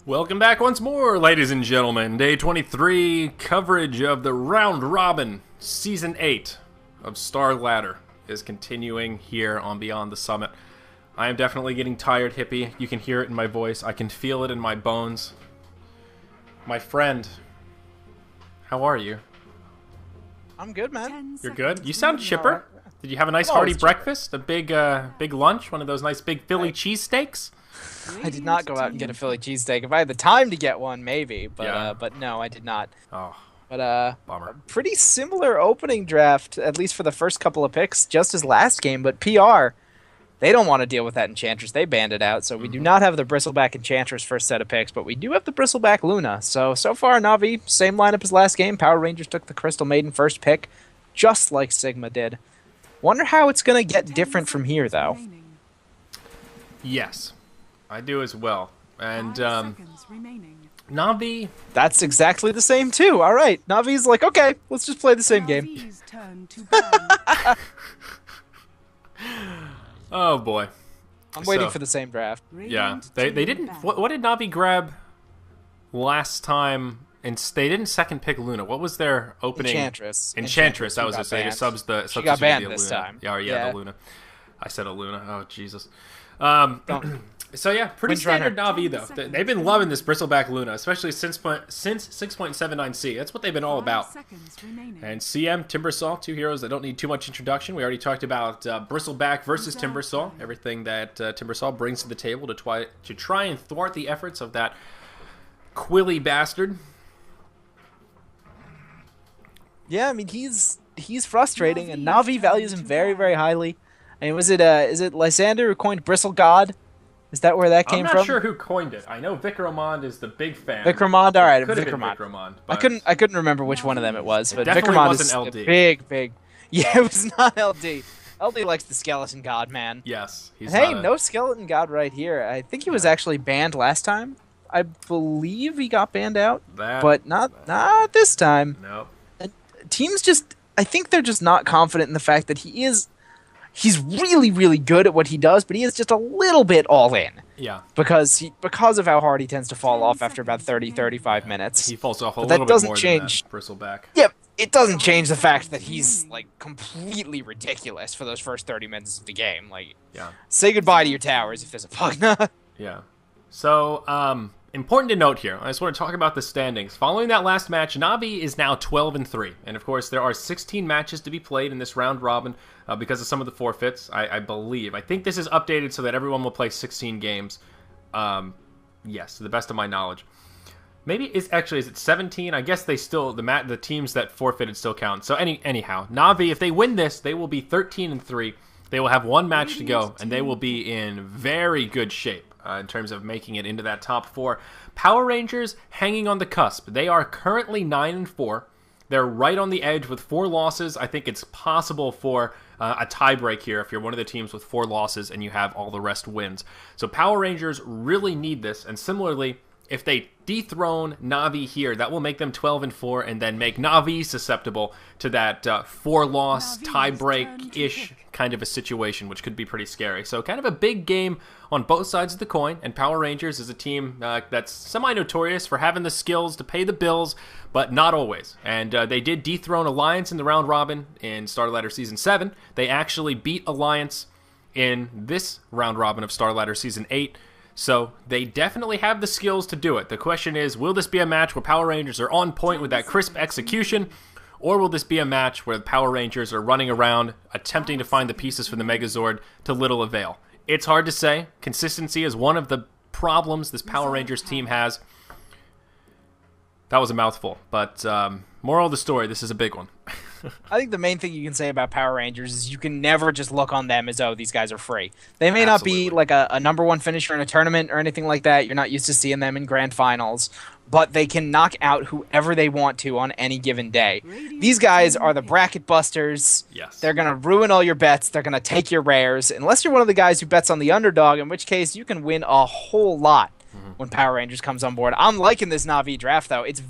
Welcome back once more, ladies and gentlemen. Day 23 coverage of the Round Robin Season 8 of Starladder is continuing here on Beyond the Summit. I am definitely getting tired, Hippie. You can hear it in my voice. I can feel it in my bones. My friend, how are you? I'm good, man. You're good? You sound chipper. Did you have a nice hearty breakfast? A big lunch? One of those nice big Philly cheesesteaks? I did not go out and get a Philly cheesesteak. If I had the time to get one, maybe, but no, I did not. Oh, but bummer. Pretty similar opening draft, at least for the first couple of picks, just as last game. But PR, they don't want to deal with that Enchantress. They banned it out, so we do not have the Bristleback Enchantress first set of picks, but we do have the Bristleback Luna. So far, Na'Vi, same lineup as last game. Power Rangers took the Crystal Maiden first pick, just like Sigma did. Wonder how it's going to get different from here, though. Yes. I do as well. And, Na'Vi... That's exactly the same, too. All right. Na'Vi's like, okay, let's just play the same game. Oh, boy. I'm waiting for the same draft. Yeah. They didn't... What did Na'Vi grab last time? And they didn't second pick Luna. What was their opening? Enchantress. That was it. So they substituted She got banned the this Luna. time. Yeah, the Luna. I said a Luna. Oh, Jesus. So yeah, pretty standard Na'Vi though. They've been loving this Bristleback Luna, especially since 6.79C. That's what they've been all about. And CM, Timbersaw, two heroes that don't need too much introduction. We already talked about Bristleback versus Timbersaw, everything that Timbersaw brings to the table to try and thwart the efforts of that Quilly bastard. Yeah, I mean he's frustrating, and Na'Vi values him very, very highly. I mean, is it Lysander who coined Bristle God? Is that where that came from? I'm not sure who coined it. I know Vikramond is the big fan. Vikramond, all right, Vikramond. I couldn't remember which one of them it was, but definitely Vikramond wasn't is LD. big. Yeah, it was not LD. LD likes the Skeleton God, man. Yes. No Skeleton God right here. I think he was actually banned last time. I believe he got banned out, but not this time. Nope. Teams I think they're just not confident in the fact that he's really, really good at what he does, but he is just a little bit all in. Yeah. Because of how hard he tends to fall off after about 30, 35 minutes. He falls off a little bit more than that, Bristleback. Yep. It doesn't change the fact that he's completely ridiculous for those first 30 minutes of the game. Say goodbye to your towers if there's a Pugna. Yeah. So, important to note here, I just want to talk about the standings. Following that last match, Na'Vi is now 12-3. And of course, there are 16 matches to be played in this round robin because of some of the forfeits, I believe. I think this is updated so that everyone will play 16 games. Yes, to the best of my knowledge. Maybe is it 17? I guess they still, the teams that forfeited still count. So anyhow, Na'Vi, if they win this, they will be 13-3. They will have one match to go, and they will be in very good shape in terms of making it into that top 4. Power Rangers hanging on the cusp. They are currently 9-4. They're right on the edge with 4 losses. I think it's possible for a tiebreak here if you're one of the teams with 4 losses and you have all the rest wins. So Power Rangers really need this, and similarly, if they dethrone Na'Vi here, that will make them 12-4 and then make Na'Vi susceptible to that 4-loss tie-break-ish kind of a situation, which could be pretty scary. So kind of a big game on both sides of the coin, and Power Rangers is a team that's semi-notorious for having the skills to pay the bills, but not always. And they did dethrone Alliance in the round robin in Starladder Season 7. They actually beat Alliance in this round robin of Starladder Season 8. So they definitely have the skills to do it. The question is, will this be a match where Power Rangers are on point with that crisp execution, or will this be a match where the Power Rangers are running around attempting to find the pieces for the Megazord to little avail? It's hard to say. Consistency is one of the problems this Power Rangers team has. That was a mouthful, but moral of the story, this is a big one. I think the main thing you can say about Power Rangers is you can never just look on them as, oh, these guys are free. They may not be like a #1 finisher in a tournament or anything like that. You're not used to seeing them in grand finals. But they can knock out whoever they want to on any given day. These guys are the bracket busters. Yes. They're going to ruin all your bets. They're going to take your rares. Unless you're one of the guys who bets on the underdog, in which case you can win a whole lot when Power Rangers comes on board. I'm liking this Na'Vi draft, though. It's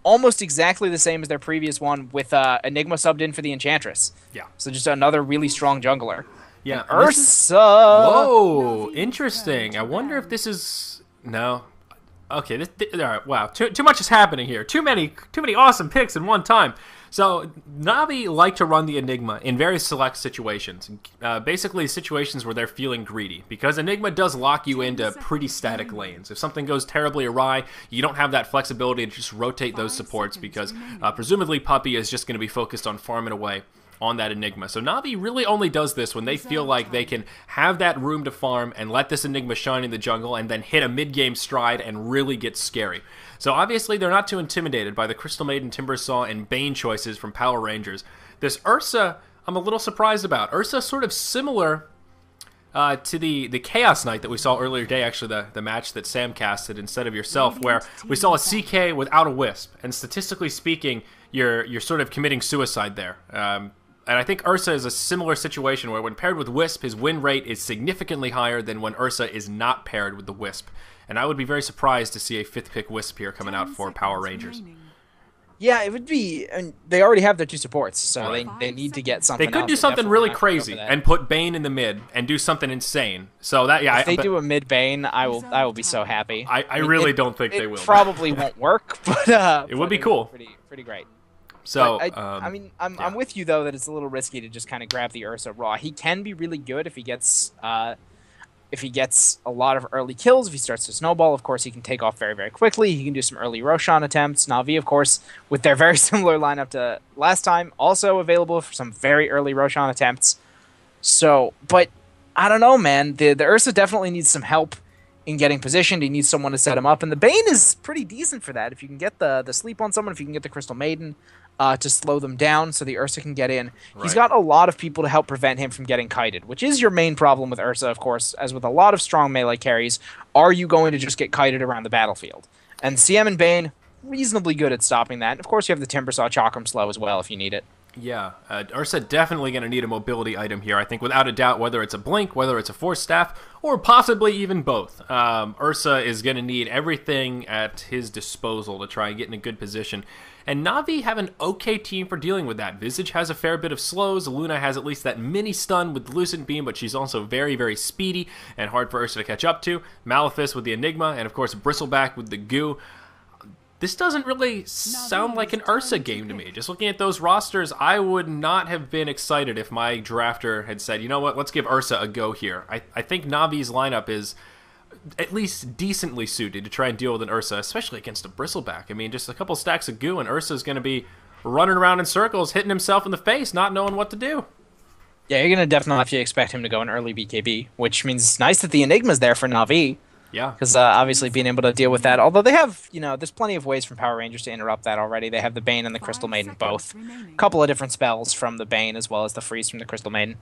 almost exactly the same as their previous one with Enigma subbed in for the Enchantress. Yeah. So just another really strong jungler. Yeah. And Ursa! Whoa, interesting. I wonder if this is... No. Okay, all right, wow, too much is happening here. Too many awesome picks in one time. So Na'Vi like to run the Enigma in very select situations, basically situations where they're feeling greedy, because Enigma does lock you into pretty static lanes. If something goes terribly awry, you don't have that flexibility to just rotate those supports, because presumably Puppey is just going to be focused on farming away on that Enigma. So Na'Vi really only does this when they feel like they can have that room to farm and let this Enigma shine in the jungle and then hit a mid-game stride and really get scary. So obviously they're not too intimidated by the Crystal Maiden, Timbersaw, and Bane choices from Power Rangers. This Ursa, I'm a little surprised about. Ursa sort of similar to the Chaos Knight that we saw earlier today, actually the match that Sam casted instead of yourself, where we saw a CK without a Wisp, and statistically speaking, you're sort of committing suicide there. And I think Ursa is a similar situation where when paired with Wisp, his win rate is significantly higher than when Ursa is not paired with the Wisp. And I would be very surprised to see a 5th pick Wisp here coming out for Power Rangers. Yeah, it would be. And they already have their 2 supports, so they need to get something. They could do something really crazy and put Bane in the mid and do something insane. So that if they do a mid Bane, I will be so happy. I really don't think they will. It probably won't work, but it would be cool. Pretty great. So I'm with you though that it's a little risky to just kind of grab the Ursa raw. He can be really good if he gets a lot of early kills. If he starts to snowball, of course he can take off very, very quickly. He can do some early Roshan attempts. Na'Vi, of course, with their very similar lineup to last time, also available for some very early Roshan attempts. So, but I don't know, man. The Ursa definitely needs some help in getting positioned. He needs someone to set him up, and the Bane is pretty decent for that. If you can get the sleep on someone, if you can get the Crystal Maiden to slow them down so the Ursa can get in. Right. He's got a lot of people to help prevent him from getting kited, which is your main problem with Ursa, of course. As with a lot of strong melee carries, are you going to just get kited around the battlefield? And CM and Bane, reasonably good at stopping that. And of course, you have the Timbersaw Chakram Slow as well if you need it. Yeah, Ursa definitely going to need a mobility item here, I think, without a doubt, whether it's a Blink, whether it's a Force Staff, or possibly even both. Ursa is going to need everything at his disposal to try and get in a good position. And Na'Vi have an okay team for dealing with that. Visage has a fair bit of slows. Luna has at least that mini stun with Lucent Beam, but she's also very, very speedy and hard for Ursa to catch up to. Malefice with the Enigma, and of course Bristleback with the Goo. This doesn't really sound like an Ursa game to me. Just looking at those rosters, I would not have been excited if my drafter had said, you know what, let's give Ursa a go here. I think Na'Vi's lineup is at least decently suited to try and deal with an Ursa, especially against a Bristleback. I mean, just a couple stacks of goo, and Ursa's going to be running around in circles, hitting himself in the face, not knowing what to do. Yeah, you're going to definitely have to expect him to go an early BKB, which means it's nice that the Enigma's there for Na'Vi. Yeah. Because obviously being able to deal with that, although they have, there's plenty of ways from Power Rangers to interrupt that already. They have the Bane and the Crystal Maiden both. A couple of different spells from the Bane as well as the freeze from the Crystal Maiden.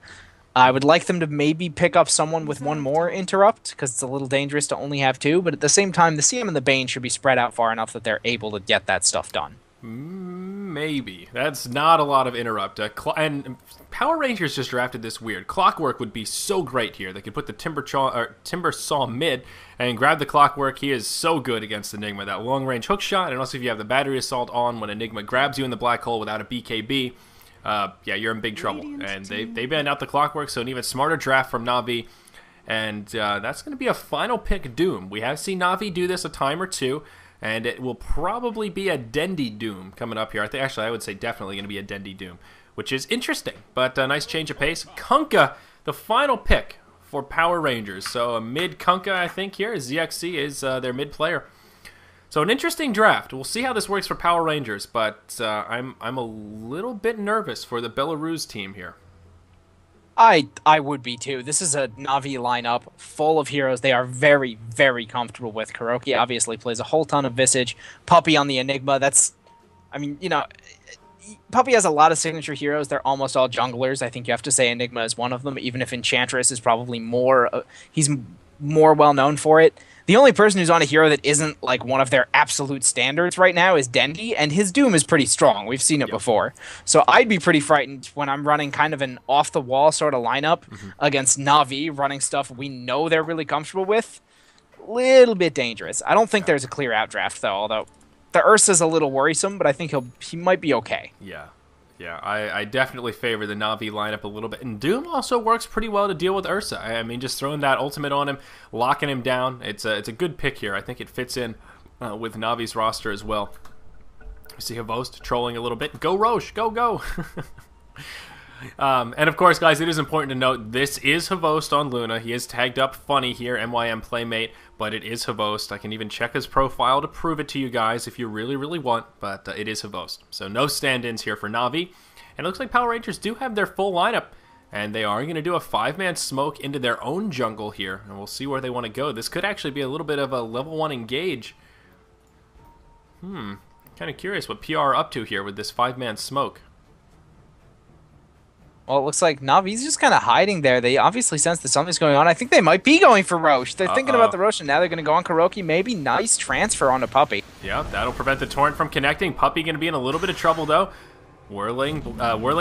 I would like them to maybe pick up someone with one more interrupt, because it's a little dangerous to only have 2, but at the same time, the CM and the Bane should be spread out far enough that they're able to get that stuff done. Maybe. That's not a lot of interrupt. And Power Rangers just drafted this weird. Clockwork would be so great here. They could put the Timbersaw mid and grab the Clockwork. He is so good against Enigma. That long-range hook shot, and also if you have the battery assault on when Enigma grabs you in the black hole without a BKB, yeah, you're in big trouble. And they banned out the Clockwork, so an even smarter draft from Na'Vi. And that's going to be a final pick Doom. We have seen Na'Vi do this a time or two, and it will probably be a Dendy Doom coming up here. I would say definitely going to be a Dendy Doom, which is interesting, but a nice change of pace. Kunkka, the final pick for Power Rangers. So a mid Kunkka, I think, here. ZXC is their mid player. So an interesting draft. We'll see how this works for Power Rangers, but I'm a little bit nervous for the Belarus team here. I would be too. This is a Na'Vi lineup full of heroes they are very, very comfortable with. Kuroki obviously plays a whole ton of Visage. Puppey on the Enigma. Puppey has a lot of signature heroes. They're almost all junglers. I think you have to say Enigma is one of them, even if Enchantress is probably more... he's more well known for it. The only person who's on a hero that isn't like one of their absolute standards right now is Dendy, and his Doom is pretty strong. We've seen it before. So I'd be pretty frightened when I'm running kind of an off-the-wall sort of lineup against Na'Vi, running stuff we know they're really comfortable with. Little bit dangerous. I don't think there's a clear outdraft, though, although the Ursa's a little worrisome, but I think he might be okay. Yeah, I definitely favor the Na'Vi lineup a little bit. And Doom also works pretty well to deal with Ursa. I mean, just throwing that ultimate on him, locking him down, it's a good pick here. I think it fits in with Navi's roster as well. We see Havost trolling a little bit. Go Roche, go, go! And of course, guys, it is important to note this is Havost on Luna. He is tagged up funny here, MYM Playmate, but it is Havost. I can even check his profile to prove it to you guys if you really, really want, but it is Havost. So no stand-ins here for Navi. And it looks like Power Rangers do have their full lineup, and they are going to do a 5-man smoke into their own jungle here, and we'll see where they want to go. This could actually be a little bit of a level 1 engage. Kind of curious what PR are up to here with this 5-man smoke. Well, it looks like Navi's just kind of hiding there. They obviously sense that something's going on. I think they might be going for Roche. They're thinking about the Roche, and now they're going to go on Kuroki. Maybe nice transfer onto Puppy. Yeah, that'll prevent the Torrent from connecting. Puppy going to be in a little bit of trouble, though. Whirling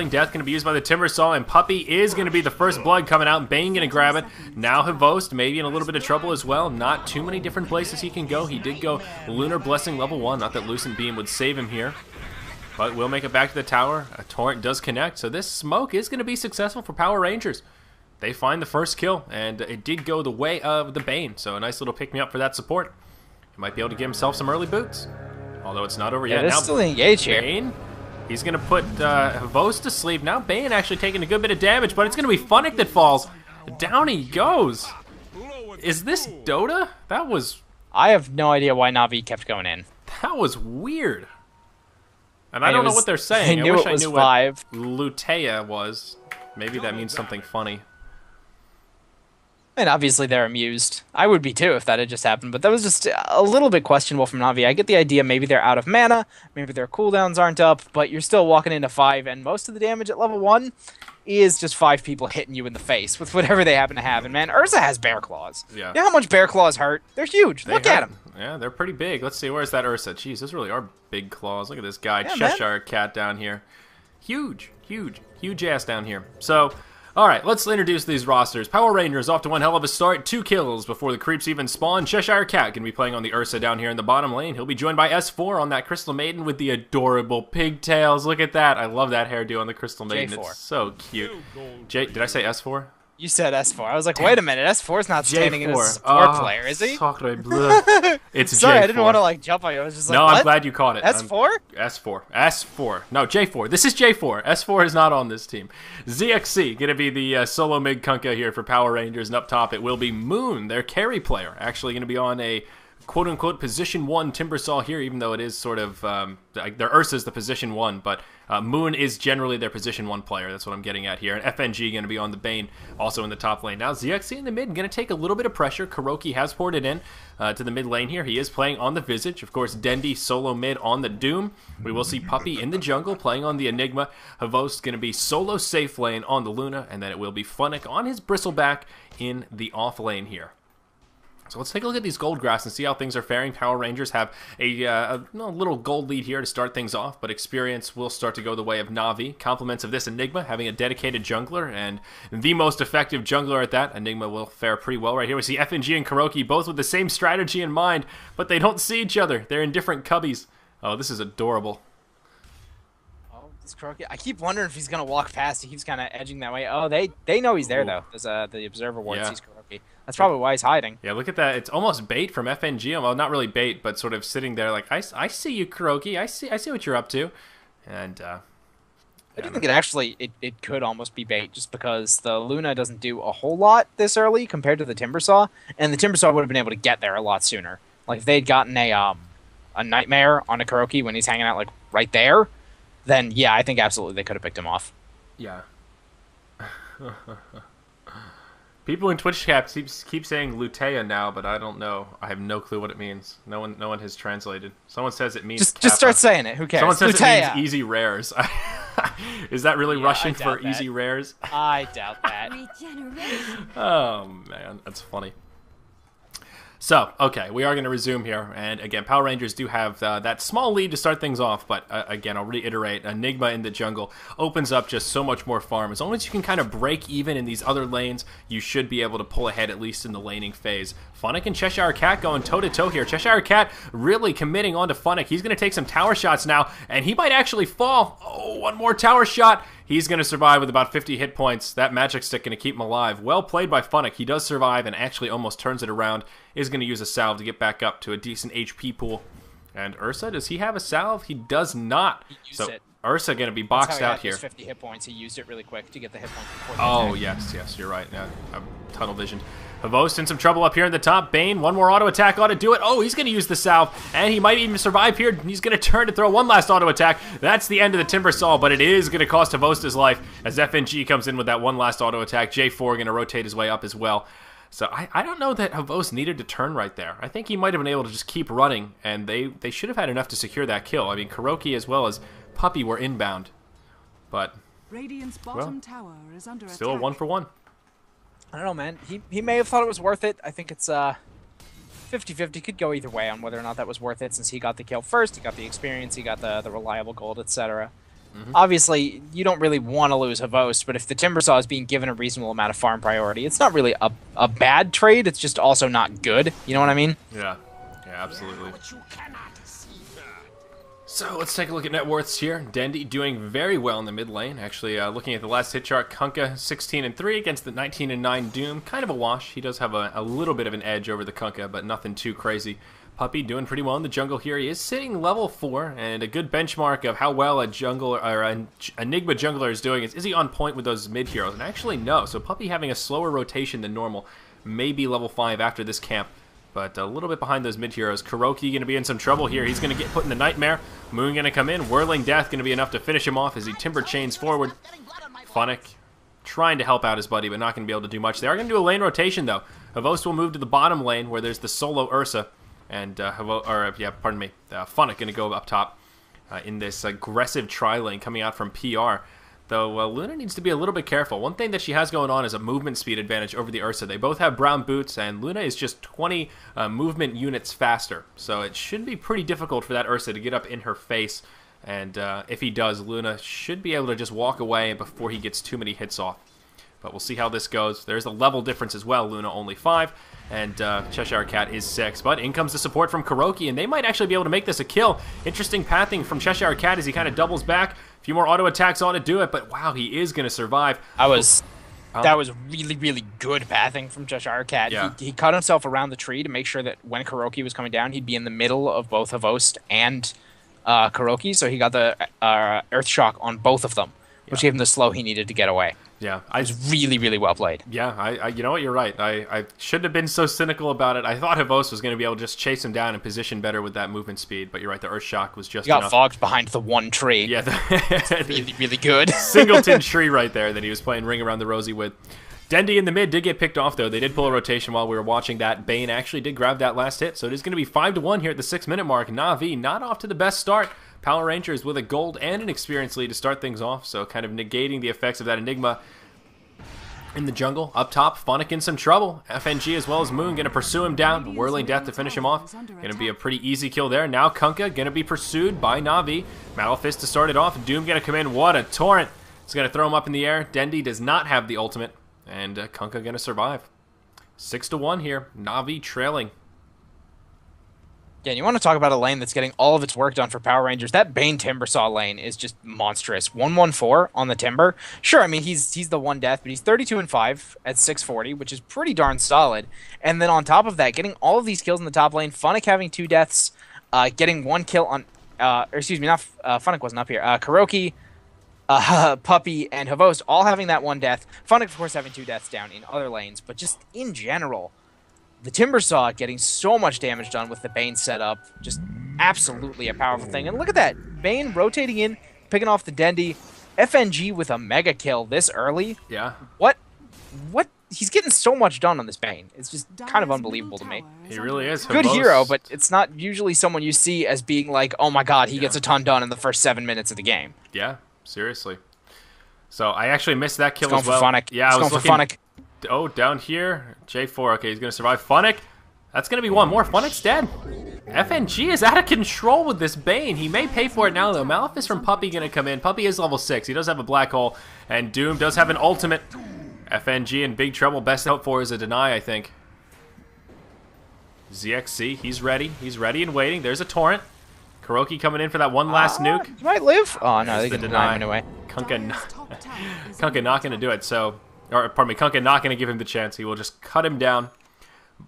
Death going to be used by the Timber Saw, and Puppy is going to be the first blood coming out. Bane going to grab it. Now Havost maybe in a little bit of trouble as well. Not too many different places he can go. He did go Lunar Blessing level 1. Not that Lucent Beam would save him here. But we'll make it back to the tower. A Torrent does connect, so this smoke is going to be successful for Power Rangers. They find the first kill, and it did go the way of the Bane, so a nice little pick-me-up for that support. He might be able to give himself some early boots, although it's not over yet. Now still engaged here. Bane, he's going to put Havost to sleep. Now Bane actually taking a good bit of damage, but it's going to be Funnick that falls. Down he goes. Is this DotA? That was... I have no idea why Navi kept going in. That was weird. And I don't know what they're saying. I wish I knew what Lutea was. Maybe that means something funny. And obviously they're amused. I would be too if that had just happened, but that was just a little bit questionable from Navi. I get the idea maybe they're out of mana, maybe their cooldowns aren't up, but you're still walking into 5, and most of the damage at level 1 is just 5 people hitting you in the face with whatever they happen to have. And man, Urza has bear claws. Yeah. You know how much bear claws hurt? They're huge. Look at them. Yeah, they're pretty big. Let's see, where's that Ursa? Jeez, those really are big claws. Look at this guy, yeah, Cheshire Cat down here. Huge, huge, huge ass down here. So, all right, let's introduce these rosters. Power Rangers off to one hell of a start. 2 kills before the creeps even spawn. Cheshire Cat going to be playing on the Ursa down here in the bottom lane. He'll be joined by S4 on that Crystal Maiden with the adorable pigtails. Look at that. I love that hairdo on the Crystal Maiden. J4. It's so cute. Did I say S4? You said S4. I was like, wait a minute, S4's not standing in as a support player, is he? It's Sorry, J4. I didn't want to like jump on you. I was just like, no, what? I'm glad you caught it. S4? S4. No, J4. This is J4. S4 is not on this team. ZXC going to be the solo mid kunka here for Power Rangers, and up top it will be Moon, their carry player. Actually going to be on a quote-unquote position 1 Timber Saw here, even though it is sort of their Ursa's the position 1, but Moon is generally their position 1 player. That's what I'm getting at here. And FNG going to be on the Bane, also in the top lane. Now ZXC in the mid, going to take a little bit of pressure. Kuroki has poured it in to the mid lane here. He is playing on the Visage. Of course, Dendy solo mid on the Doom. We will see Puppy in the jungle playing on the Enigma. Havost going to be solo safe lane on the Luna, and then it will be Funnick on his Bristleback in the off lane here. So let's take a look at these gold graphs and see how things are faring. Power Rangers have a little gold lead here to start things off, but experience will start to go the way of Navi. Compliments of this Enigma, having a dedicated jungler, and the most effective jungler at that. Enigma will fare pretty well right here. We see FNG and Kuroki both with the same strategy in mind, but they don't see each other. They're in different cubbies. Oh, this is adorable. Kuroki. I keep wondering if he's gonna walk past. He keeps kind of edging that way. Oh, they know he's there though. There's the observer ward sees Kuroki. That's probably why he's hiding. Yeah, look at that. It's almost bait from FNG. Well, not really bait, but sort of sitting there like, I see you, Kuroki. I see what you're up to. And I do think it could almost be bait, just because the Luna doesn't do a whole lot this early compared to the Timber Saw, and the Timber Saw would have been able to get there a lot sooner. Like if they'd gotten a Nightmare on a Kuroki when he's hanging out like right there, then yeah, I think absolutely they could have picked him off. Yeah. People in Twitch chat keep saying Lutea now, but I don't know. I have no clue what it means. No one has translated. Someone says it means just start saying it. Who cares? Someone says Lutea. it means easy rares. Is that really Russian for that. easy rares? I doubt that. Oh man, that's funny. So, okay, we are going to resume here, and again, Power Rangers do have that small lead to start things off, but again, I'll reiterate, Enigma in the jungle opens up just so much more farm. As long as you can kind of break even in these other lanes, you should be able to pull ahead, at least in the laning phase. Funnick and Cheshire Cat going toe-to-toe here. Cheshire Cat really committing onto Funnick. He's going to take some tower shots now, and he might actually fall. Oh, one more tower shot. He's going to survive with about 50 hit points. That magic stick going to keep him alive. Well played by Funnick. He does survive and actually almost turns it around. Is going to use a salve to get back up to a decent HP pool. And Ursa, does he have a salve? He does not. He used so it. Ursa going to be boxed That's how he out had here. his 50 hit points. He used it really quick to get the hit points before the Oh, attack. yes, you're right. Yeah, I'm tunnel vision. Havost in some trouble up here in the top. Bane, one more auto attack ought to do it. Oh, he's going to use the salve, and he might even survive here. He's going to turn to throw one last auto attack. That's the end of the Timbersaw, but it is going to cost Havost his life as FNG comes in with that one last auto attack. J4 going to rotate his way up as well. So I don't know that Havost needed to turn right there. I think he might have been able to just keep running, and they should have had enough to secure that kill. I mean, Kuroki as well as Puppey were inbound. But, Radiant's bottom tower is under still a attack. 1-for-1. I don't know, man. He may have thought it was worth it. I think it's 50-50. Could go either way on whether or not that was worth it, since he got the kill first, he got the experience, he got the reliable gold, etc. Obviously, you don't really want to lose Havost, but if the Timbersaw is being given a reasonable amount of farm priority, it's not really a bad trade, it's just also not good. You know what I mean? Yeah, absolutely. So let's take a look at net worths here. Dendi doing very well in the mid lane. Actually, looking at the last hit chart, Kunkka 16-3 against the 19-9 Doom. Kind of a wash. He does have a little bit of an edge over the Kunkka, but nothing too crazy. Puppey doing pretty well in the jungle here. He is sitting level 4, and a good benchmark of how well a jungler or an Enigma jungler is doing is he on point with those mid heroes? And actually, no. So Puppey having a slower rotation than normal, maybe level 5 after this camp. But a little bit behind those mid-heroes. Kuroki going to be in some trouble here. He's going to get put in the Nightmare. Moon going to come in. Whirling Death going to be enough to finish him off as he timber chains forward. Funnick trying to help out his buddy, but not going to be able to do much. They are going to do a lane rotation, though. Havost will move to the bottom lane where there's the solo Ursa. And, Funnick going to go up top in this aggressive tri-lane coming out from PR. Though Luna needs to be a little bit careful. One thing that she has going on is a movement speed advantage over the Ursa. They both have brown boots, and Luna is just 20 movement units faster. So it should be pretty difficult for that Ursa to get up in her face. And if he does, Luna should be able to just walk away before he gets too many hits off. But we'll see how this goes. There's a level difference as well. Luna only 5, and Cheshire Cat is 6. But in comes the support from Kuroki, and they might actually be able to make this a kill. Interesting pathing from Cheshire Cat as he kind of doubles back. A few more auto attacks ought to do it, but wow, he is going to survive. That was really, really good pathing from Cheshire Cat. Yeah. He cut himself around the tree to make sure that when Kuroki was coming down, he'd be in the middle of both Havost and Kuroki, so he got the Earth Shock on both of them, which gave him the slow he needed to get away. Yeah, It was really, really well played. Yeah, you know what, you're right. I shouldn't have been so cynical about it. I thought Havost was going to be able to just chase him down and position better with that movement speed, but you're right, the Earth Shock was just He got enough. fogged behind the one tree. Yeah, Really, really good. singleton tree right there that he was playing Ring Around the Rosie with. Dendi in the mid did get picked off, though. They did pull a rotation while we were watching that. Bane actually did grab that last hit, so it is going to be 5-1 here at the 6-minute mark. Na'Vi not off to the best start. Power Rangers with a gold and an experience lead to start things off, so kind of negating the effects of that Enigma. In the jungle, up top, Funnick in some trouble. FNG as well as Moon going to pursue him down. Whirling Death to finish him off. Going to be a pretty easy kill there. Now Kunkka going to be pursued by Na'Vi. Malefice to start it off. Doom going to come in. What a torrent. It's going to throw him up in the air. Dendi does not have the ultimate. And Kunkka going to survive. 6-1 here. Na'Vi trailing. Yeah, and you want to talk about a lane that's getting all of its work done for Power Rangers. That Bane Timbersaw lane is just monstrous. 1-1-4 on the Timber. Sure, I mean, he's the one death, but he's 32-5 at 640, which is pretty darn solid. And then on top of that, getting all of these kills in the top lane, Funnick having 2 deaths, getting 1 kill on... Funnick wasn't up here. Kuroki, Puppey, and Havost all having that 1 death. Funnick, of course, having 2 deaths down in other lanes, but just in general... The Timbersaw getting so much damage done with the Bane setup, just absolutely a powerful thing. And look at that, Bane rotating in, picking off the Dendi, FNG with a mega kill this early. Yeah. What? He's getting so much done on this Bane. It's just kind of unbelievable to me. He really is. Good Havost. hero, but it's not usually someone you see as being like, oh my god, he gets a ton done in the first 7 minutes of the game. Yeah, seriously. So I actually missed that kill Going as well. for Funnick. Yeah, I was going for looking. Funnick. Oh, down here. J4. Okay, he's going to survive. Funnick. That's going to be one more. Funnick's dead. FNG is out of control with this Bane. He may pay for it now, though. Malefice from Puppey going to come in. Puppey is level 6. He does have a black hole. And Doom does have an ultimate. FNG in big trouble. Best hope for is a deny, I think. ZXC, he's ready. He's ready and waiting. There's a torrent. Kuroki coming in for that one last nuke. He might live. Oh, no, There's they the can deny him anyway. Kunkka Kunkka not going to do it, so... Or, pardon me, Kunkka not going to give him the chance. He will just cut him down.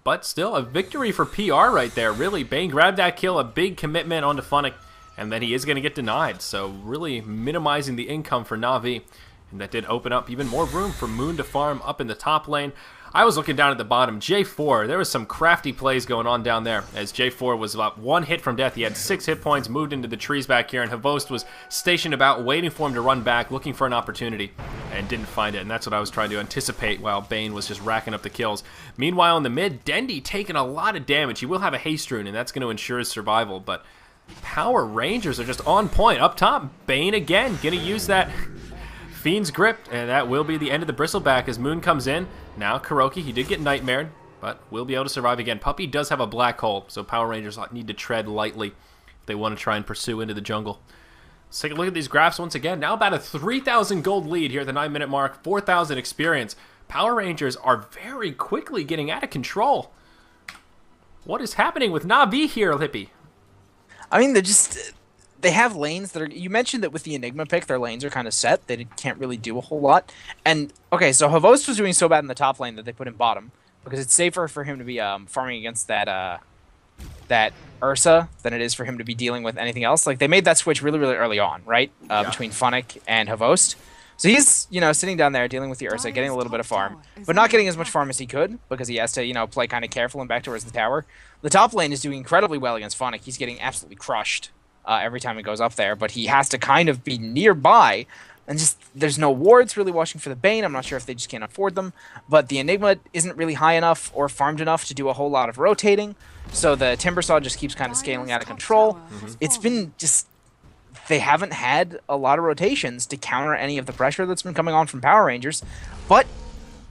But still, a victory for PR right there. Really, Bane grabbed that kill, a big commitment onto Funnick, and then he is going to get denied. So really minimizing the income for Na'Vi. And that did open up even more room for Moon to farm up in the top lane. I was looking down at the bottom. J4, there was some crafty plays going on down there, as J4 was about 1 hit from death. He had 6 hit points, moved into the trees back here, and Havost was stationed about, waiting for him to run back, looking for an opportunity, and didn't find it. And that's what I was trying to anticipate while Bane was just racking up the kills. Meanwhile, in the mid, Dendi taking a lot of damage. He will have a haste rune, and that's going to ensure his survival, but Power Rangers are just on point. Up top, Bane again, going to use that Fiend's Grip, and that will be the end of the Bristleback as Moon comes in. Now Kuroki, he did get nightmared, but will be able to survive again. Puppey does have a black hole, so Power Rangers need to tread lightly if they want to try and pursue into the jungle. Let's take a look at these graphs once again. Now about a 3,000 gold lead here at the 9-minute mark, 4,000 experience. Power Rangers are very quickly getting out of control. What is happening with Na'Vi here, Lippy? I mean, they have lanes that are... You mentioned that with the Enigma pick, their lanes are kind of set. They can't really do a whole lot. And, okay, so Havost was doing so bad in the top lane that they put him bottom, because it's safer for him to be farming against that Ursa than it is for him to be dealing with anything else. Like, they made that switch really, really early on, right? Between Funnick and Havost. So he's, sitting down there dealing with the Ursa, getting a little bit of farm, but not getting as much farm as he could, because he has to, play kind of careful and back towards the tower. The top lane is doing incredibly well against Funnick. He's getting absolutely crushed every time he goes up there, but he has to kind of be nearby, and just there's no wards really watching for the Bane. I'm not sure if they just can't afford them, but the Enigma isn't really high enough or farmed enough to do a whole lot of rotating, so the Timbersaw just keeps kind of scaling out of control. It's been just... They haven't had a lot of rotations to counter any of the pressure that's been coming on from Power Rangers, but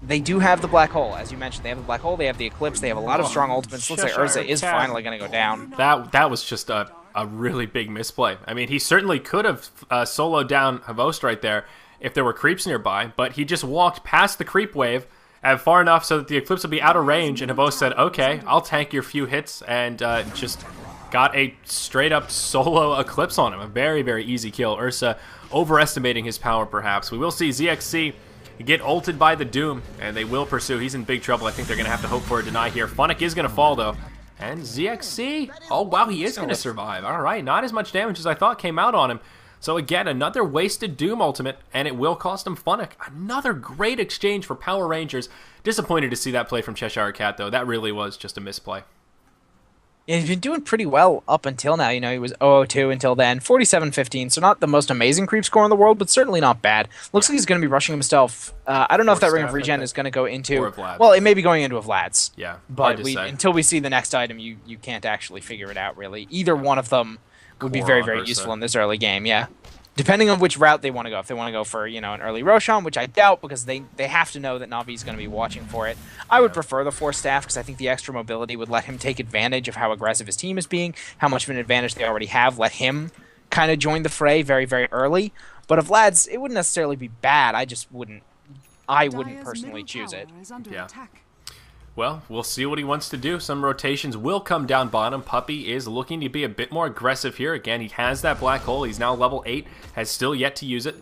they do have the Black Hole. As you mentioned, they have the Black Hole, they have the Eclipse, they have a lot of strong ultimates. Looks like Urza is finally going to go down. That was just a really big misplay. I mean, he certainly could have soloed down Havost right there if there were creeps nearby, but he just walked past the creep wave far enough so that the Eclipse would be out of range, and Havost said, okay, I'll tank your few hits, and just got a straight-up solo Eclipse on him. A very, very easy kill. Ursa overestimating his power, perhaps. We will see ZXC get ulted by the Doom, and they will pursue. He's in big trouble. I think they're going to have to hope for a deny here. Funnick is going to fall, though. And ZXC, oh, wow, he is going to survive. All right, not as much damage as I thought came out on him. So, again, another wasted Doom ultimate, and it will cost him Funnick. Another great exchange for Power Rangers. Disappointed to see that play from Cheshire Cat, though. That really was just a misplay. Yeah, he's been doing pretty well up until now. He was 0-2 until then. 47-15, so not the most amazing creep score in the world, but certainly not bad. Looks like he's going to be rushing himself. I don't know if that Ring of Regen is going to go into... Well, it may be going into a Vlad's. Yeah, but until we see the next item, you can't actually figure it out, really. Either one of them would be very, very useful in this early game, yeah. Depending on which route they want to go. If they want to go for, an early Roshan, which I doubt because they have to know that Na'Vi is going to be watching for it. I would prefer the Force Staff because I think the extra mobility would let him take advantage of how aggressive his team is being, how much of an advantage they already have, let him kind of join the fray very, very early. But if Vlad's, it wouldn't necessarily be bad. I wouldn't personally choose it. Yeah. Well, we'll see what he wants to do. Some rotations will come down bottom. Puppey is looking to be a bit more aggressive here. Again, he has that black hole. He's now level 8, has still yet to use it.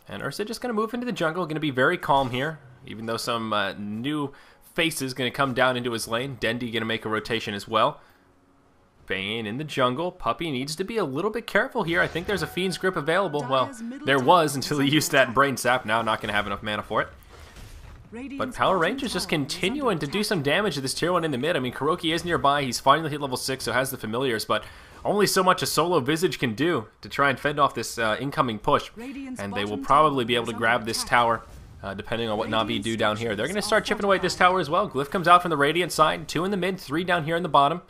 And Ursa just going to move into the jungle, going to be very calm here, even though some new faces going to come down into his lane. Dendi going to make a rotation as well. Bane in the jungle. Puppey needs to be a little bit careful here. I think there's a Fiend's Grip available. Well, there was until he used that Brain Sap. Now not going to have enough mana for it. But Power Rangers just continuing to do some damage to this tier 1 in the mid. I mean, Kuroki is nearby. He's finally hit level 6, so has the familiars, but only so much a solo Visage can do to try and fend off this incoming push. And they will probably be able to grab this tower, depending on what Na'Vi do down here. They're going to start chipping away at this tower as well. Glyph comes out from the Radiant side. 2 in the mid, 3 down here in the bottom.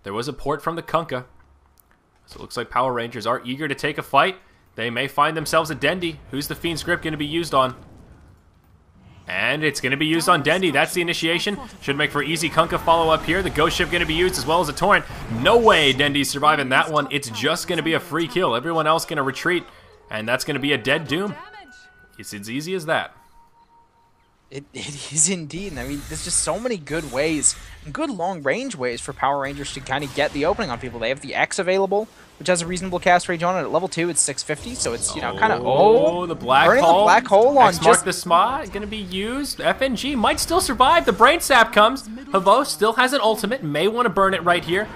There was a port from the Kunkka. So it looks like Power Rangers are eager to take a fight. They may find themselves a Dendi. Who's the Fiend's Grip going to be used on? And it's going to be used on Dendi. That's the initiation. Should make for easy Kunkka follow-up here. The Ghost Ship going to be used as well as a Torrent. No way Dendi's surviving that one. It's just going to be a free kill. Everyone else going to retreat. And that's going to be a dead Doom. It's as easy as that. It is indeed. And I mean, there's just so many good ways, good long-range ways for Power Rangers to kind of get the opening on people. They have the X available, which has a reasonable cast range on it. At level 2, it's 650, so it's, you know, kind of... Oh, the black hole. The black hole on X-mark the spot, going to be used. FNG might still survive. The Brain Sap comes. Havos still has an ultimate, may want to burn it right here.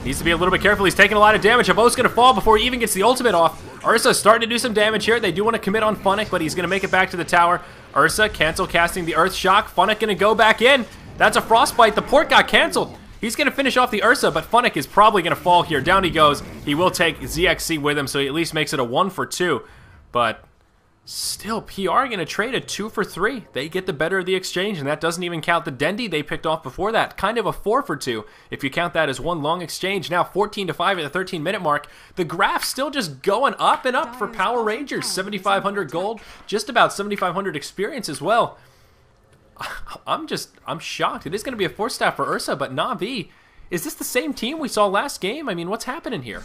Needs to be a little bit careful. He's taking a lot of damage. Havos going to fall before he even gets the ultimate off. Ursa starting to do some damage here. They do want to commit on Funnick, but he's going to make it back to the tower. Ursa cancel casting the Earth Shock. Funnick going to go back in. That's a Frostbite. The port got canceled. He's going to finish off the Ursa, but Funnick is probably going to fall here. Down he goes. He will take ZXC with him, so he at least makes it a 1 for 2. But still, PR going to trade a 2 for 3. They get the better of the exchange, and that doesn't even count the Dendy they picked off before that. Kind of a 4 for 2, if you count that as one long exchange. Now 14 to 5 at the 13-minute mark. The graph still just going up and up for Power Rangers. 7,500 gold, just about 7,500 experience as well. I'm shocked. It is going to be a 4-staff for Ursa, but Na'Vi, is this the same team we saw last game? I mean, what's happening here?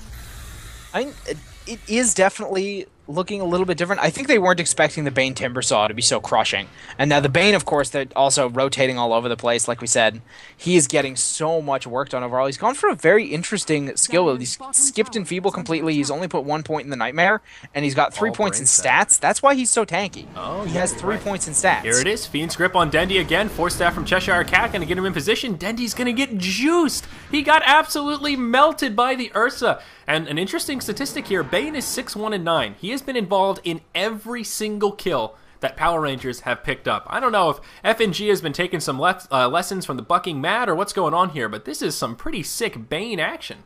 It is definitely looking a little bit different. I think they weren't expecting the Bane Timbersaw to be so crushing. And now the Bane, of course, they're also rotating all over the place, like we said. He is getting so much work done overall. He's gone for a very interesting skill. He's skipped Enfeeble completely. He's only put 1 point in the Nightmare, and he's got 3 points in stats. That's why he's so tanky. Oh, he has 3 points in stats. Here it is. Fiend's Grip on Dendy again. 4-staff from Cheshire Cat going to get him in position. Dendy's going to get juiced. He got absolutely melted by the Ursa. And an interesting statistic here, Bane is 6-1-9. He has been involved in every single kill that Power Rangers have picked up. I don't know if FNG has been taking some lessons from the bucking Mad or what's going on here, but this is some pretty sick Bane action.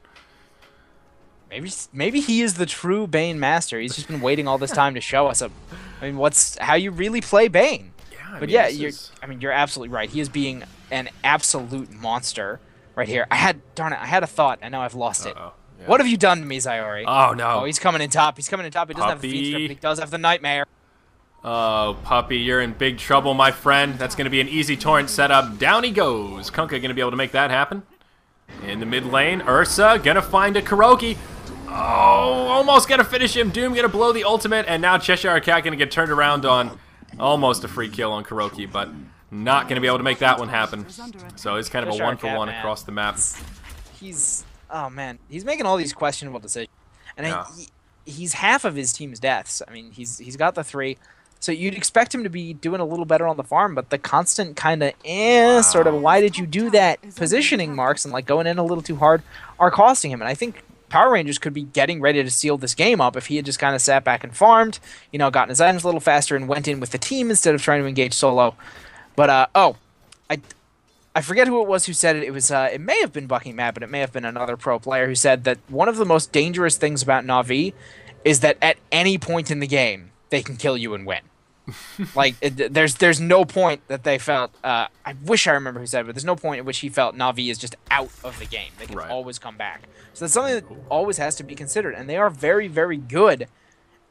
Maybe he is the true Bane master. He's just been waiting all this time to show us. How you really play Bane. Yeah, but yeah, you're absolutely right. He is being an absolute monster right here. Darn it, I had a thought, and now I've lost it. Yeah. What have you done to me, Zayori? Oh, no. Oh, he's coming in top. He doesn't have the Fiend Strip, but he does have the Nightmare. Oh, Puppy, you're in big trouble, my friend. That's going to be an easy torrent setup. Down he goes. Kunkka going to be able to make that happen. In the mid lane, Ursa going to find a Kuroki. Oh, almost going to finish him. Doom going to blow the ultimate, and now Cheshire Cat going to get turned around on almost a free kill on Kuroki, but not going to be able to make that one happen. So it's kind of a 1-for-1 across the map. Oh man, he's making all these questionable decisions, and he's half of his team's deaths. I mean, he's got the 3, so you'd expect him to be doing a little better on the farm, but the constant kind of sort of why did you do that positioning marks and like going in a little too hard are costing him. And I think Power Rangers could be getting ready to seal this game up if he had just kind of sat back and farmed, you know, gotten his items a little faster and went in with the team instead of trying to engage solo. But I forget who it was who said it. It was it may have been Bucking Matt, but it may have been another pro player who said that one of the most dangerous things about Na'Vi is that at any point in the game they can kill you and win. Like there's no point that they felt. I wish I remember who said it, but there's no point at which he felt Na'Vi is just out of the game. They can always come back. So that's something that always has to be considered, and they are very, very good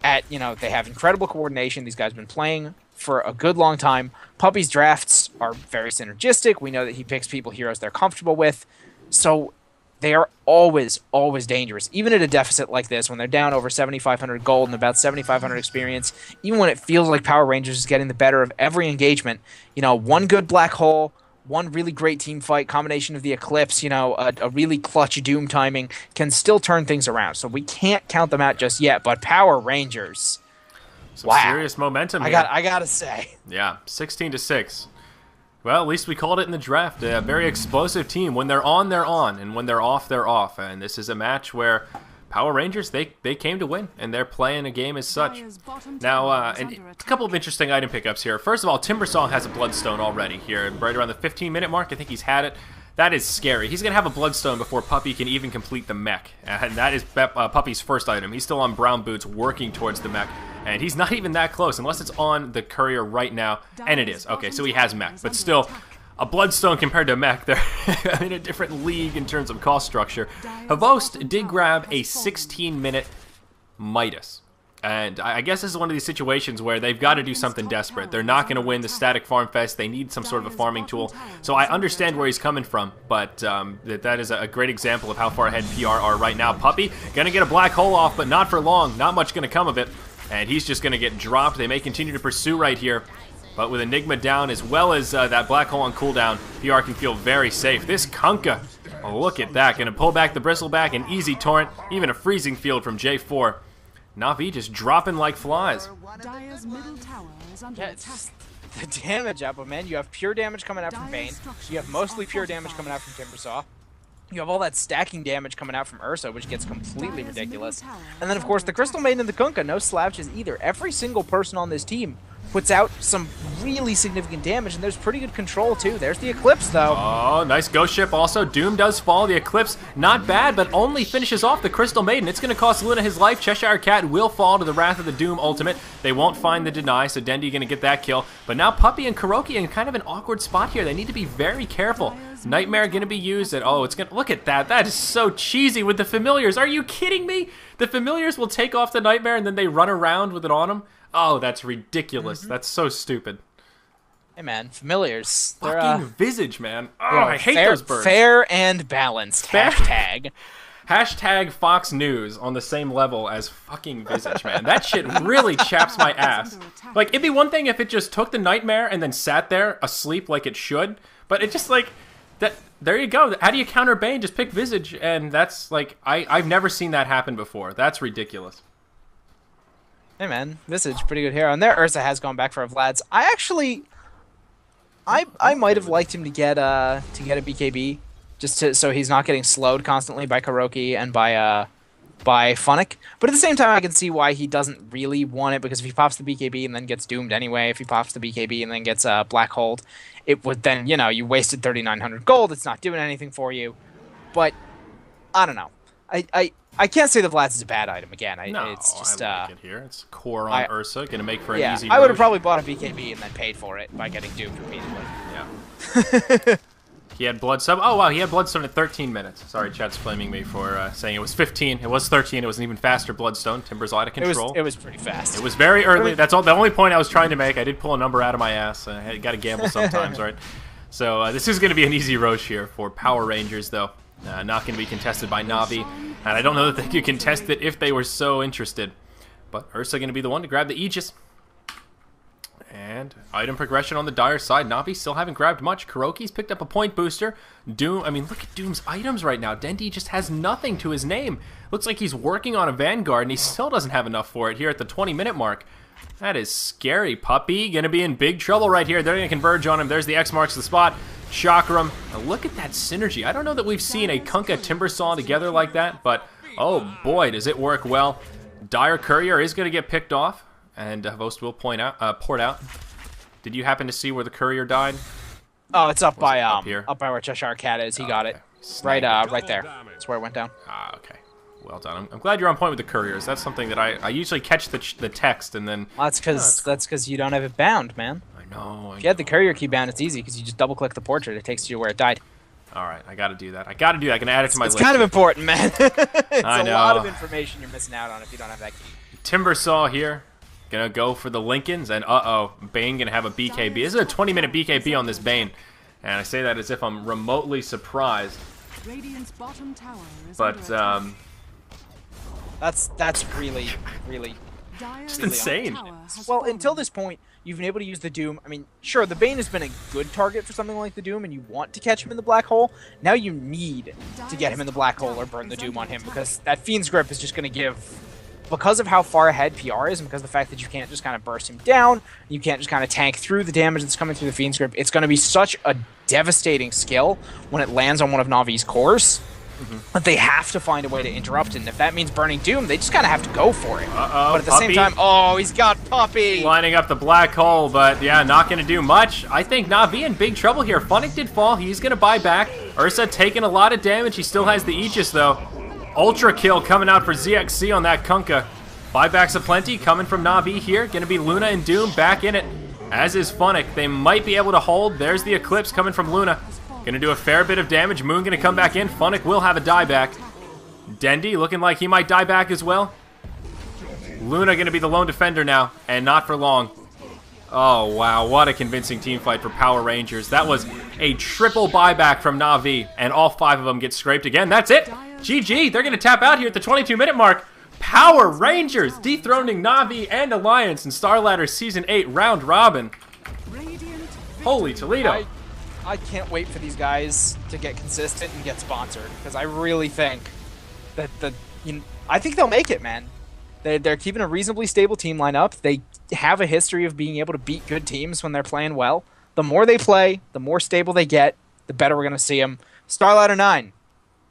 at, you know, they have incredible coordination. These guys have been playing for a good long time. Puppy's drafts are very synergistic. We know that he picks heroes they're comfortable with. So they are always, always dangerous. Even at a deficit like this, when they're down over 7,500 gold and about 7,500 experience, even when it feels like Power Rangers is getting the better of every engagement, you know, one good black hole, one really great team fight, combination of the Eclipse, you know, a really clutch Doom timing can still turn things around. So we can't count them out just yet, but Power Rangers... Some serious momentum here. I gotta say. Yeah, 16-6. Well, at least we called it in the draft. A very explosive team. When they're on, they're on. And when they're off, they're off. And this is a match where Power Rangers, they came to win. And they're playing a game as such. Now, a couple of interesting item pickups here. First of all, Timbersaw has a Bloodstone already here. Right around the 15-minute mark, I think he's had it. That is scary. He's going to have a Bloodstone before Puppy can even complete the mech. And that is Puppy's first item. He's still on brown boots working towards the mech. And he's not even that close, unless it's on the courier right now. And it is. Okay, so he has mech. But still, a Bloodstone compared to a mech, they're in a different league in terms of cost structure. Havost did grab a 16-minute Midas. And I guess this is one of these situations where they've got to do something desperate. They're not going to win the Static Farm Fest. They need some sort of a farming tool. So I understand where he's coming from, but that is a great example of how far ahead PR are right now. Puppy going to get a black hole off, but not for long. Not much going to come of it. And he's just going to get dropped. They may continue to pursue right here. But with Enigma down as well as that Black Hole on cooldown, PR can feel very safe. This Kunkka, oh, look at that. Going to pull back the Bristleback, an easy torrent, even a freezing field from J4. Na'Vi just dropping like flies. Dire's middle tower is under attack. The damage output, man. You have pure damage coming out from Bane. You have mostly pure damage coming out from Timbersaw. You have all that stacking damage coming out from Ursa, which gets completely ridiculous. And then, of course, the Crystal Maiden and the Kunkka, no slouches either. Every single person on this team puts out some really significant damage, and there's pretty good control, too. There's the Eclipse, though. Oh, nice Ghost Ship also. Doom does fall. The Eclipse, not bad, but only finishes off the Crystal Maiden. It's going to cost Luna his life. Cheshire Cat will fall to the Wrath of the Doom ultimate. They won't find the deny, so Dendi going to get that kill. But now Puppey and Kuroki in kind of an awkward spot here. They need to be very careful. Nightmare going to be used, and oh, it's going to... Look at that. That is so cheesy with the Familiars. Are you kidding me? The Familiars will take off the Nightmare, and then they run around with it on them? Oh, that's ridiculous. That's so stupid. Hey, man, Familiars. Fucking Visage, man. Oh, I hate those birds. Fair and balanced. Hashtag. Hashtag Fox News on the same level as fucking Visage, man. That shit really chaps my ass. Like, it'd be one thing if it just took the Nightmare and then sat there asleep like it should, but it just, like... that. There you go. How do you counter Bane? Just pick Visage, and that's, like... I've never seen that happen before. That's ridiculous. Hey man, Visage, pretty good hero. And there, Ursa has gone back for Vlad's. I might have liked him to get a BKB, just so he's not getting slowed constantly by Kuroki and by Funnick. But at the same time, I can see why he doesn't really want it, because if he pops the BKB and then gets doomed anyway, if he pops the BKB and then gets Black Hold, it would then, you know, you wasted 3,900 gold. It's not doing anything for you. But I don't know. I can't say the Vlad's is a bad item again. It's just I like it here. It's core on Ursa, gonna make for an easy. I would have probably bought a BKB and then paid for it by getting doomed repeatedly. Yeah. He had Bloodstone. Oh wow, he had Bloodstone at 13 minutes. Sorry, chat's flaming me for saying it was 15. It was 13. It was an even faster Bloodstone. Timber's out of control. It was pretty fast. It was very early. That's all. The only point I was trying to make. I did pull a number out of my ass. I got to gamble sometimes, right? So this is going to be an easy Roche here for Power Rangers, though. Not going to be contested by Na'Vi, and I don't know that they could contest it if they were so interested. But Ursa going to be the one to grab the Aegis. And item progression on the Dire side. Na'Vi still haven't grabbed much. Kuroki's picked up a point booster. Doom, I mean, look at Doom's items right now. Dendi just has nothing to his name. Looks like he's working on a Vanguard, and he still doesn't have enough for it here at the 20-minute mark. That is scary. Puppey going to be in big trouble right here. They're going to converge on him. There's the X marks the spot. Chakram. Now look at that synergy. I don't know that we've seen a Kunkka Timbersaw together like that, but oh boy, does it work well. Dire Courier is going to get picked off, and Vost will port out. Did you happen to see where the Courier died? Oh, it's up by here? up by where Cheshire Cat is. He got it. Right there. That's where it went down. Ah, okay. Well done. I'm glad you're on point with the Couriers. That's something that I usually catch the text and then... Well, that's because you don't have it bound, man. I know. If you had the Courier key bound, it's easy because you just double-click the portrait. It takes you to where it died. All right, I got to do that. I can add it to my list. It's kind of important, man. It's I know. A lot of information you're missing out on if you don't have that key. Timbersaw here. Gonna go for the Lincolns, and Bane gonna have a BKB. This is a 20-minute BKB on this Bane. And I say that as if I'm remotely surprised. Radiant's bottom tower is But, That's really just insane. Well, until this point, you've been able to use the Doom. I mean, sure, the Bane has been a good target for something like the Doom, and you want to catch him in the Black Hole. Now you need to get him in the Black Hole or burn the Doom on him, because that Fiend's Grip is just going to give... Because of how far ahead PR is, and because of the fact that you can't just kind of burst him down, you can't just kind of tank through the damage that's coming through the Fiend's Grip, it's going to be such a devastating skill when it lands on one of Na'Vi's cores. But they have to find a way to interrupt it, and if that means burning Doom, they just kind of have to go for it. But at the same time, oh, he's got Puppey! Lining up the Black Hole, but yeah, not going to do much. I think Na'Vi in big trouble here. Funnick did fall. He's going to buy back. Ursa taking a lot of damage. He still has the Aegis, though. Ultra kill coming out for ZXC on that Kunkka. Buybacks aplenty coming from Na'Vi here. Going to be Luna and Doom back in it, as is Funnick. They might be able to hold. There's the Eclipse coming from Luna. Going to do a fair bit of damage. Moon going to come back in. Funnick will have a dieback. Dendi looking like he might die back as well. Luna going to be the lone defender now, and not for long. Oh, wow. What a convincing team fight for Power Rangers. That was a triple buyback from Na'Vi, and all 5 of them get scraped again. That's it. GG. They're going to tap out here at the 22-minute mark. Power Rangers dethroning Na'Vi and Alliance in Starladder Season 8 Round Robin. Holy Toledo. I can't wait for these guys to get consistent and get sponsored, because I really think that I think they'll make it, man. They're keeping a reasonably stable team lineup. They have a history of being able to beat good teams when they're playing well. The more they play, the more stable they get, the better we're going to see them. Starladder 9,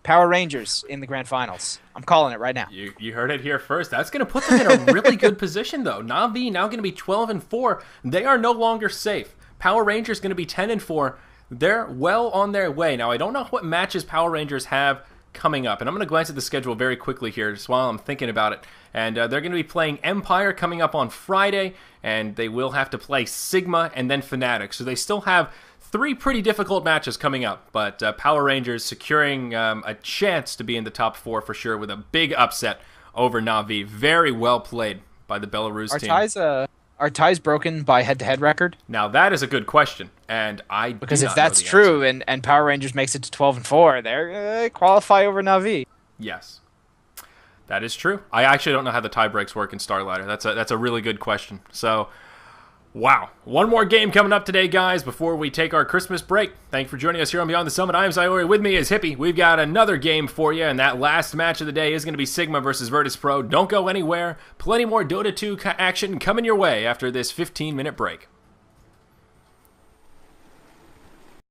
Power Rangers in the grand finals. I'm calling it right now. You heard it here first. That's going to put them in a really good position, though. Na'Vi now going to be 12-4. They are no longer safe. Power Rangers going to be 10-4. They're well on their way. Now, I don't know what matches Power Rangers have coming up, and I'm going to glance at the schedule very quickly here just while I'm thinking about it. And they're going to be playing Empire coming up on Friday, and they will have to play Sigma and then Fnatic. So they still have 3 pretty difficult matches coming up, but Power Rangers securing a chance to be in the top 4 for sure with a big upset over Na'Vi. Very well played by the Belarus team. Are ties broken by head-to-head record? Now that is a good question, and because if that's true and Power Rangers makes it to 12-4, they qualify over Na'Vi. Yes, that is true. I actually don't know how the tie breaks work in Starladder. That's a really good question. So, wow, one more game coming up today, guys, before we take our Christmas break. Thank you for joining us here on Beyond the Summit. I am Zyori. With me is Hippie. We've got another game for you, and that last match of the day is going to be Sigma versus Virtus Pro. Don't go anywhere. Plenty more Dota 2 action coming your way after this 15-minute break.